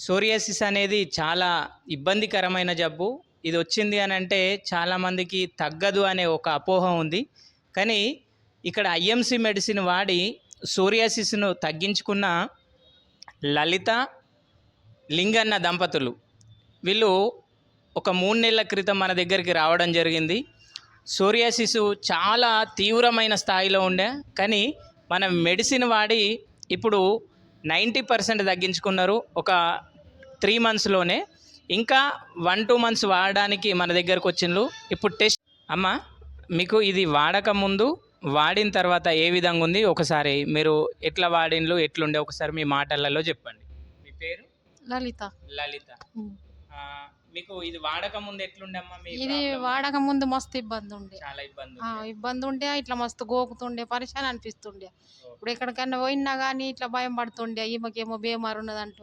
Psoriasis అనేది చాలా ఇబ్బందికరమైన జబ్బు. ఇది వచ్చింది అని అంటే చాలామందికి తగ్గదు అనే ఒక అపోహ ఉంది. కానీ ఇక్కడ ఐఎంసీ మెడిసిన్ వాడి సోరియాసిస్ను తగ్గించుకున్న లలిత, లింగన్న దంపతులు వీళ్ళు ఒక 3 నెలల క్రితం మన దగ్గరికి రావడం జరిగింది. సోరియాసిస్ చాలా తీవ్రమైన స్థాయిలో ఉండే, కానీ మనం మెడిసిన్ వాడి ఇప్పుడు 90% తగ్గించుకున్నారు ఒక 3 మంత్స్లోనే. ఇంకా 1-2 మంత్స్ వాడడానికి మన దగ్గరకు వచ్చిండ్రు. ఇప్పుడు టెస్ట్ అమ్మ, మీకు ఇది వాడక ముందు వాడిన తర్వాత ఏ విధంగా ఉంది ఒకసారి మీరు ఎట్లా వాడిన్లు ఎట్లుండే ఒకసారి మీ మాటలలో చెప్పండి. మీ పేరు? లలిత. లలిత. ఆ, మీకు ఇది వాడక ముందు ఎట్లుండే అమ్మా? మీ ఇది ప్రాబ్లం వాడక ముందు మస్తు ఇబ్బంది ఉండే. చాలా ఇబ్బంది ఇబ్బంది ఉండే, ఇట్లా మస్తు గోకుతుండే, పరిశాన్ అనిపిస్తుండే. ఇప్పుడు ఎక్కడికైనా పోయినా కానీ ఇట్లా భయం పడుతుండే, ఈమెకేమో బేమారు ఉన్నదంటూ.